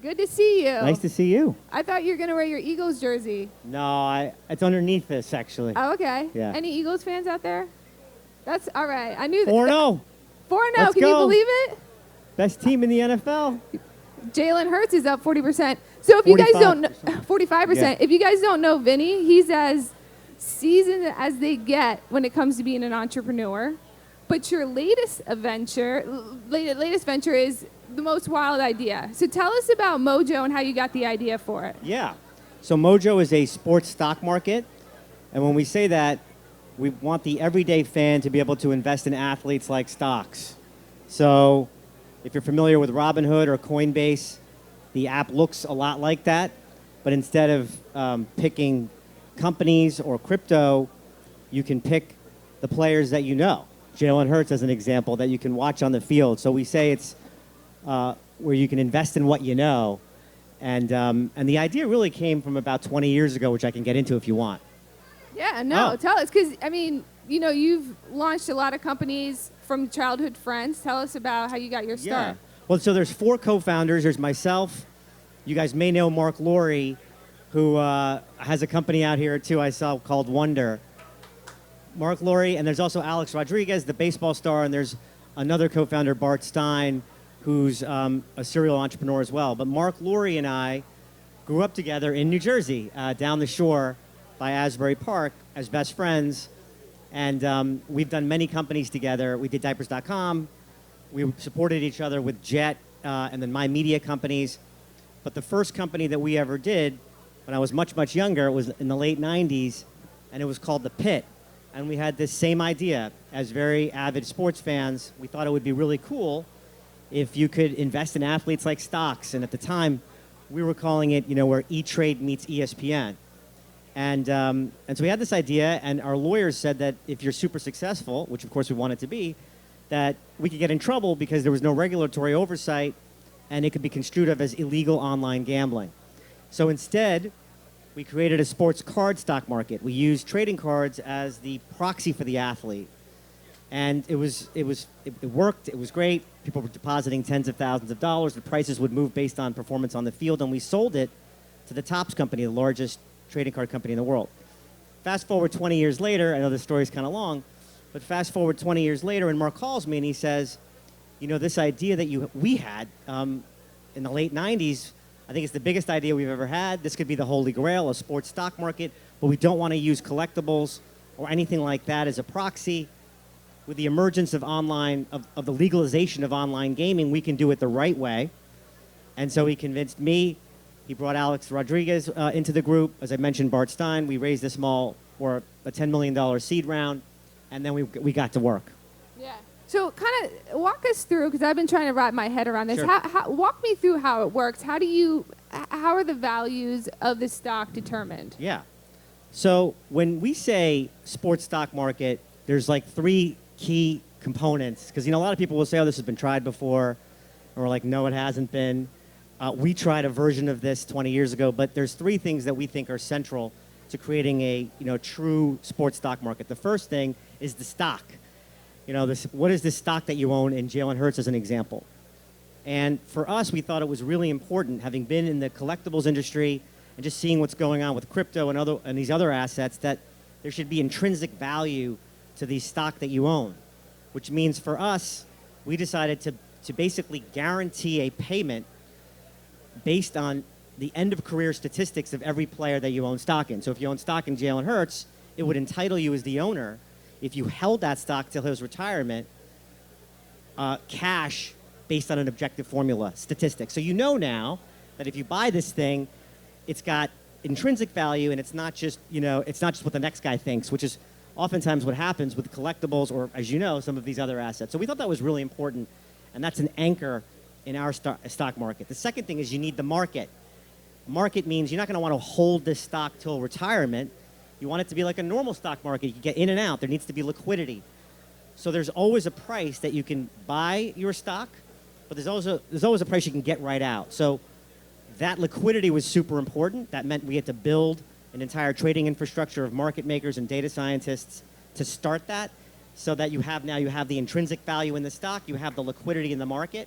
Good to see you. Nice to see you. I thought you were going to wear your Eagles jersey. No, it's underneath this, actually. Oh, okay. Yeah. Any Eagles fans out there? That's all right. I knew that. 4-0. 4-0. Let's Can go. you believe it? Best team in the NFL. Jalen Hurts is up 40%. So if you guys don't know, 45%. Yeah. If you guys don't know Vinny, he's as seasoned as they get when it comes to being an entrepreneur. But your latest venture is the most wild idea. So tell us about Mojo and how you got the idea for it. Yeah. So Mojo is a sports stock market. And when we say that, we want the everyday fan to be able to invest in athletes like stocks. So if you're familiar with Robinhood or Coinbase, the app looks a lot like that. But instead of picking companies or crypto, you can pick the players that you know. Jalen Hurts as an example that you can watch on the field. So we say it's where you can invest in what you know. And the idea really came from about 20 years ago, which I can get into if you want. Yeah, no, Oh. tell us. Because, I mean, you know, you've launched a lot of companies from childhood friends. Tell us about how you got your start. Yeah. Well, so there's 4 co-founders. There's myself. You guys may know Mark Laurie, who has a company out here, too, I saw, called Wonder. Mark Laurie, and there's also Alex Rodriguez, the baseball star, and there's another co-founder, Bart Stein, who's a serial entrepreneur as well. But Mark Laurie and I grew up together in New Jersey, down the shore by Asbury Park as best friends. And we've done many companies together. We did Diapers.com. We supported each other with Jet and then My Media companies. But the first company that we ever did, when I was much, much younger, it was in the late 90s, and it was called The Pit. And we had this same idea. As very avid sports fans, we thought it would be really cool if you could invest in athletes like stocks. And at the time, we were calling it, where E-Trade meets ESPN. And so we had this idea, and our lawyers said that if you're super successful, which of course we wanted to be, that we could get in trouble because there was no regulatory oversight, and it could be construed of as illegal online gambling. So instead, we created a sports card stock market. We used trading cards as the proxy for the athlete. And it worked, it was great. People were depositing tens of thousands of dollars. The prices would move based on performance on the field, and we sold it to the Topps company, the largest trading card company in the world. Fast forward 20 years later, I know the story's kind of long, but fast forward 20 years later, and Mark calls me and he says, this idea that we had in the late 90s, I think it's the biggest idea we've ever had. This could be the holy grail, a sports stock market, but we don't want to use collectibles or anything like that as a proxy. With the emergence of of the legalization of online gaming, we can do it the right way. And so he convinced me. He brought Alex Rodriguez into the group. As I mentioned, Bart Stein. We raised a $10 million seed round, and then we got to work. Yeah. So kind of walk us through, because I've been trying to wrap my head around this. Sure. Walk me through how it works. How are the values of the stock determined? Yeah. So when we say sports stock market, there's like 3 key components. Because, a lot of people will say, oh, this has been tried before. And we're like, no, it hasn't been. We tried a version of this 20 years ago. But there's 3 things that we think are central to creating a true sports stock market. The first thing is the stock. What is this stock that you own in Jalen Hurts as an example? And for us, we thought it was really important, having been in the collectibles industry and just seeing what's going on with crypto and these other assets, that there should be intrinsic value to the stock that you own, which means for us, we decided to basically guarantee a payment based on the end of career statistics of every player that you own stock in. So if you own stock in Jalen Hurts, it would entitle you as the owner, if you held that stock till his retirement, cash based on an objective formula, statistics. So now that if you buy this thing, it's got intrinsic value, and it's not just what the next guy thinks, which is oftentimes what happens with collectibles or, as some of these other assets. So we thought that was really important, and that's an anchor in our stock market. The second thing is you need the market. Market means you're not going to want to hold this stock till retirement. You want it to be like a normal stock market. You can get in and out. There needs to be liquidity. So there's always a price that you can buy your stock, but there's always a price you can get right out. So that liquidity was super important. That meant we had to build an entire trading infrastructure of market makers and data scientists to start that, so that you have the intrinsic value in the stock, you have the liquidity in the market.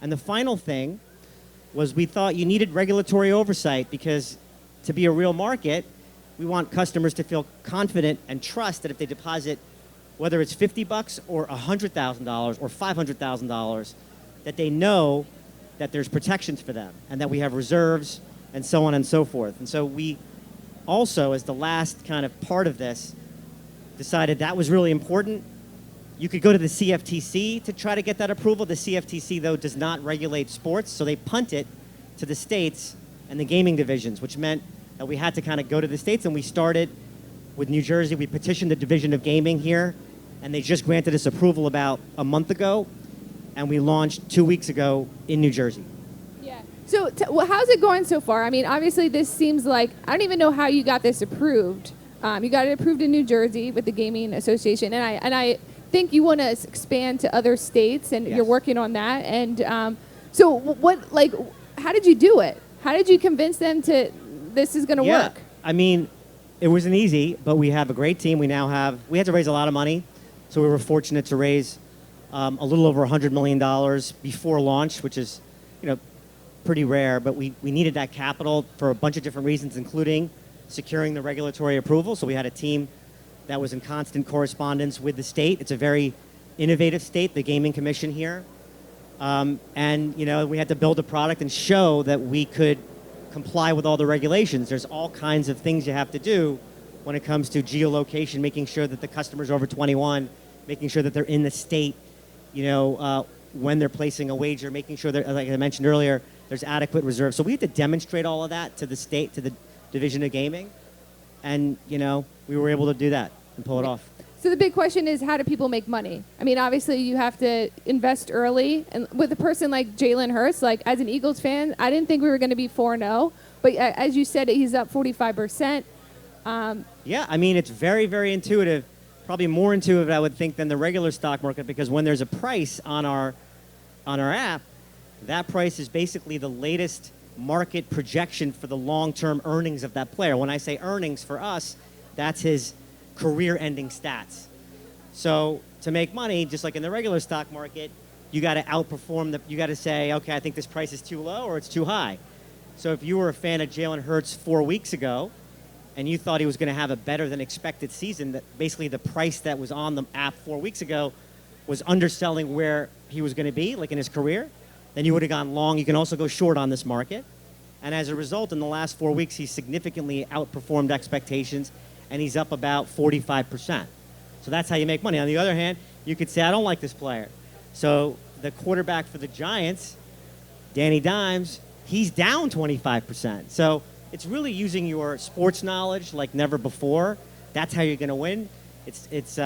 And the final thing was we thought you needed regulatory oversight because to be a real market, we want customers to feel confident and trust that if they deposit, whether it's $50 or $100,000 or $500,000, that they know that there's protections for them and that we have reserves and so on and so forth. And so we also, as the last kind of part of this, decided that was really important. You could go to the CFTC to try to get that approval. The CFTC, though, does not regulate sports, so they punt it to the states and the gaming divisions, which meant that we had to kind of go to the states, and we started with New Jersey. We petitioned the Division of Gaming here, and they just granted us approval about a month ago, and we launched 2 weeks ago in New Jersey. Yeah. So well, how's it going so far? I mean, obviously this seems like, I don't even know how you got this approved. You got it approved in New Jersey with the Gaming Association, and I think you want to expand to other states, and Yes. you're working on that. And so what, like, how did you do it? How did you convince them to, this is going to work? I mean, it wasn't easy, but we have a great team. We had to raise a lot of money, so we were fortunate to raise a little over $100 million before launch, which is, pretty rare, but we needed that capital for a bunch of different reasons, including securing the regulatory approval. So we had a team that was in constant correspondence with the state. It's a very innovative state, the Gaming Commission here. And, we had to build a product and show that we could comply with all the regulations. There's all kinds of things you have to do when it comes to geolocation, making sure that the customer's over 21, making sure that they're in the state, when they're placing a wager, making sure that, like I mentioned earlier, there's adequate reserves. So we had to demonstrate all of that to the state, to the Division of Gaming. And, we were able to do that and pull it off. So the big question is, how do people make money? I mean, obviously you have to invest early. And with a person like Jalen Hurts, like as an Eagles fan, I didn't think we were going to be 4-0. But as you said, he's up 45%. Yeah, I mean, it's very, very intuitive. Probably more intuitive, I would think, than the regular stock market, because when there's a price on our app, that price is basically the latest market projection for the long-term earnings of that player. When I say earnings for us, that's his career-ending stats. So to make money, just like in the regular stock market, you got to outperform you got to say, okay, I think this price is too low or it's too high. So if you were a fan of Jalen Hurts 4 weeks ago, and you thought he was going to have a better than expected season, that basically the price that was on the app 4 weeks ago was underselling where he was going to be, like in his career, then you would have gone long. You can also go short on this market. And as a result, in the last 4 weeks, he's significantly outperformed expectations, and he's up about 45%. So that's how you make money. On the other hand, you could say, I don't like this player. So the quarterback for the Giants, Danny Dimes, he's down 25%. So it's really using your sports knowledge like never before. That's how you're going to win. It's there's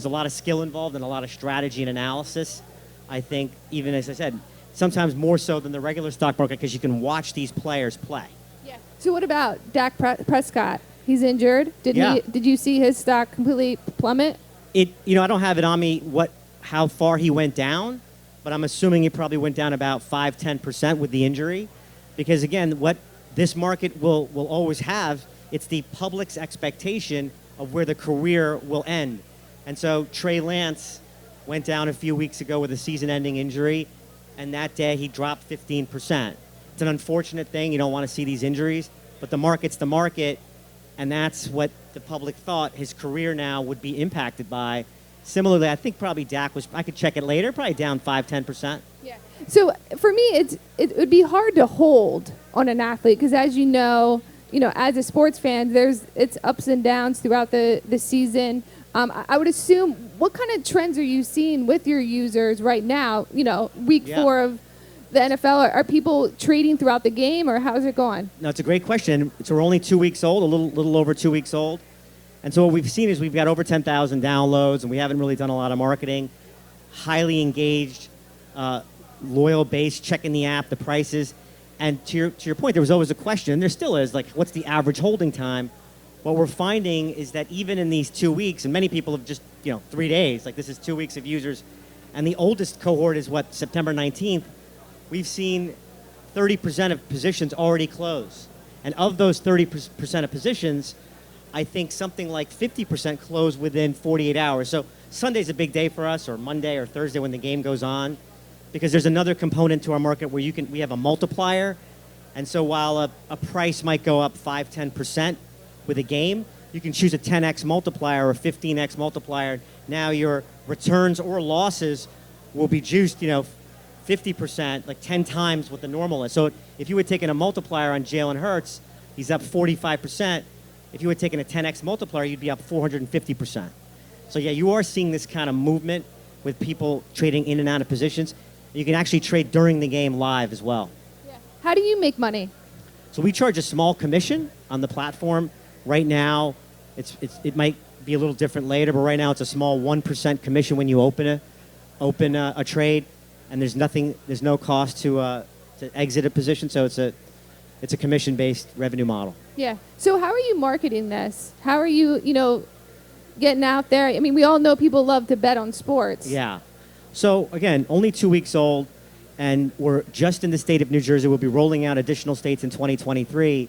a lot of skill involved and a lot of strategy and analysis. I think, even as I said, sometimes more so than the regular stock market, because you can watch these players play. Yeah. So what about Dak Prescott? He's injured. Did you see his stock completely plummet? I don't have it on me how far he went down, but I'm assuming he probably went down about 5-10% with the injury, because again, what this market will always have, it's the public's expectation of where the career will end. And so Trey Lance went down a few weeks ago with a season-ending injury, and that day he dropped 15%. It's an unfortunate thing. You don't want to see these injuries, but the market's the market, and that's what the public thought his career now would be impacted by. Similarly, I think probably Dak was, I could check it later, probably down 5-10%. Yeah. So for me, it would be hard to hold on an athlete, because as you know, as a sports fan, it's ups and downs throughout the season. I would assume, what kind of trends are you seeing with your users right now? Week 4 of the NFL. Are people trading throughout the game, or how's it going? No, it's a great question. So we're only 2 weeks old, a little over 2 weeks old. And so what we've seen is we've got over 10,000 downloads, and we haven't really done a lot of marketing. Highly engaged, loyal base, checking the app, the prices. And to your point, there was always a question, and there still is, like, what's the average holding time? What we're finding is that even in these 2 weeks, and many people have just, 3 days, like this is 2 weeks of users, and the oldest cohort is September 19th, we've seen 30% of positions already close. And of those 30% of positions, I think something like 50% close within 48 hours. So Sunday's a big day for us, or Monday or Thursday when the game goes on. because there's another component to our market where we have a multiplier. And so while a price might go up 5, 10% with a game, you can choose a 10x multiplier or a 15x multiplier. Now your returns or losses will be juiced, 50%, like 10 times what the normal is. So if you had taken a multiplier on Jalen Hurts, he's up 45%. If you had taken a 10x multiplier, you'd be up 450%. So yeah, you are seeing this kind of movement with people trading in and out of positions. You can actually trade during the game live as well. Yeah. How do you make money? So we charge a small commission on the platform. Right now, it might be a little different later, but right now it's a small 1% commission when you open a trade, and there's no cost to exit a position. So it's a commission-based revenue model. Yeah. So how are you marketing this? How are you, getting out there? I mean, we all know people love to bet on sports. Yeah. So again, only 2 weeks old, and we're just in the state of New Jersey. We'll be rolling out additional states in 2023.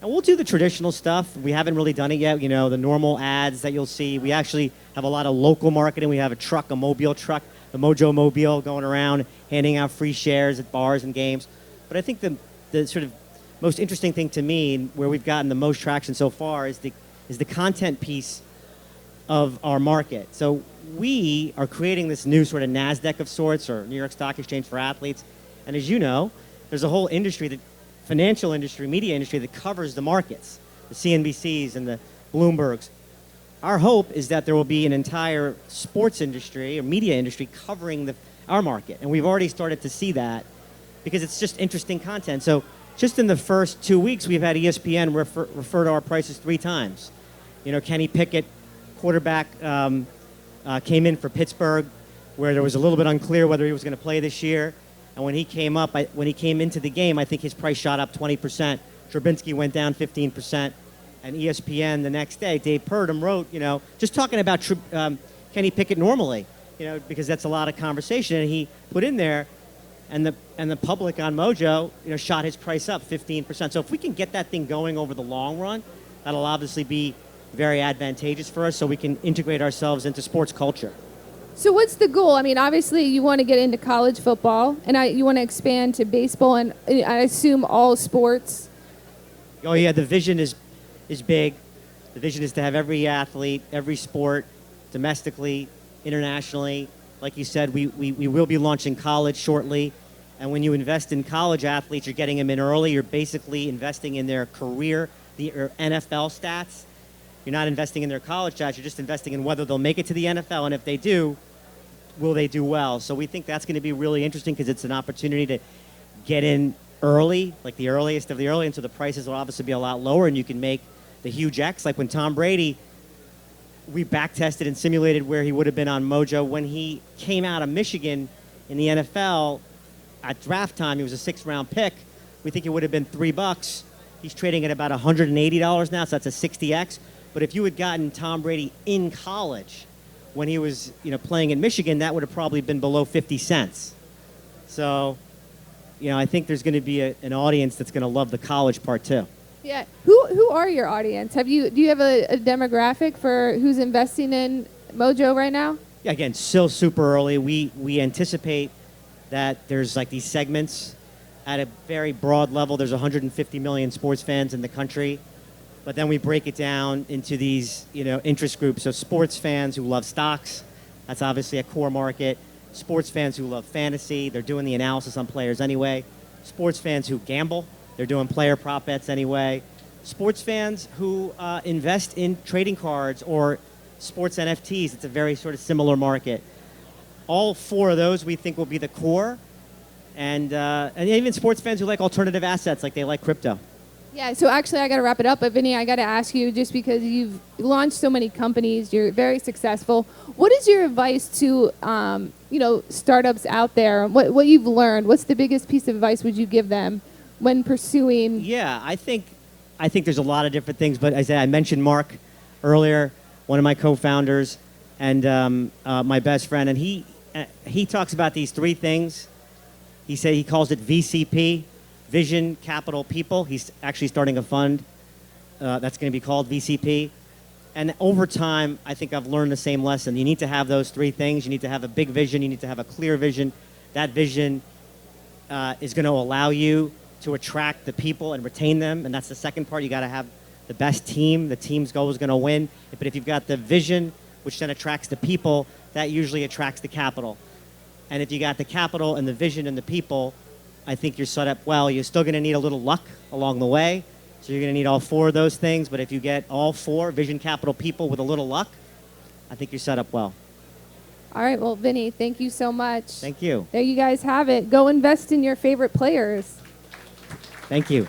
And we'll do the traditional stuff. We haven't really done it yet, the normal ads that you'll see. We actually have a lot of local marketing. We have a mobile truck, the Mojo mobile going around, handing out free shares at bars and games. But I think the sort of most interesting thing to me, and where we've gotten the most traction so far, is the content piece of our market. So we are creating this new sort of NASDAQ of sorts, or New York Stock Exchange for athletes. And as you know, there's a whole industry, financial industry, media industry that covers the markets, the CNBCs and the Bloombergs. Our hope is that there will be an entire sports industry or media industry covering our market. And we've already started to see that because it's just interesting content. So just in the first 2 weeks, we've had ESPN refer to our prices 3 times. Kenny Pickett, quarterback, came in for Pittsburgh, where there was a little bit unclear whether he was going to play this year. And when he came into the game, I think his price shot up 20%. Trubinsky went down 15%. And ESPN the next day, Dave Purdom wrote, just talking about Kenny Pickett normally, because that's a lot of conversation. And he put in there, and the public on Mojo, shot his price up 15%. So if we can get that thing going over the long run, that'll obviously be very advantageous for us, so we can integrate ourselves into sports culture. So what's the goal? I mean, obviously you want to get into college football, and you want to expand to baseball, and I assume all sports. Oh yeah, the vision is big. The vision is to have every athlete, every sport, domestically, internationally. Like you said, we will be launching college shortly. And when you invest in college athletes, you're getting them in early. You're basically investing in their career, their NFL stats. You're not investing in their college stats. You're just investing in whether they'll make it to the NFL. And if they do, will they do well? So we think that's going to be really interesting because it's an opportunity to get in early, like the earliest of the early. And so the prices will obviously be a lot lower, and you can make the huge X. Like when Tom Brady, we back tested and simulated where he would have been on Mojo when he came out of Michigan in the NFL at draft time. He was a 6th-round pick. We think it would have been $3. He's trading at about $180 now, so that's a 60X. But if you had gotten Tom Brady in college when he was, playing in Michigan, that would have probably been below 50 cents. So, I think there's going to be an audience that's going to love the college part too. Yeah. Who are your audience? Do you have a demographic for who's investing in Mojo right now? Yeah, again, still super early. We anticipate that there's like these segments at a very broad level. There's 150 million sports fans in the country. But then we break it down into these, interest groups. So sports fans who love stocks, that's obviously a core market. Sports fans who love fantasy, they're doing the analysis on players anyway. Sports fans who gamble, they're doing player prop bets anyway. Sports fans who invest in trading cards or sports NFTs, it's a very sort of similar market. All 4 of those we think will be the core. And even sports fans who like alternative assets, like they like crypto. Yeah, so actually I got to wrap it up, but Vinny, I got to ask you, just because you've launched so many companies, you're very successful, what is your advice to, startups out there? What you've learned, what's the biggest piece of advice would you give them when pursuing? Yeah, I think there's a lot of different things, but I mentioned Mark earlier, one of my co-founders, and my best friend, and he talks about these 3 things. He calls it VCP. Vision, Capital, People. He's actually starting a fund that's going to be called VCP. And over time, I think I've learned the same lesson. You need to have those 3 things. You need to have a big vision. You need to have a clear vision. that vision is going to allow you to attract the people and retain them. And that's the second part. You got to have the best team. The team's goal is going to win. But if you've got the vision, which then attracts the people, that usually attracts the capital. And if you got the capital and the vision and the people, I think you're set up well. You're still going to need a little luck along the way. So you're going to need all four of those things. But if you get all four, vision, capital, people, with a little luck, I think you're set up well. All right, well, Vinny, thank you so much. Thank you. There you guys have it. Go invest in your favorite players. Thank you.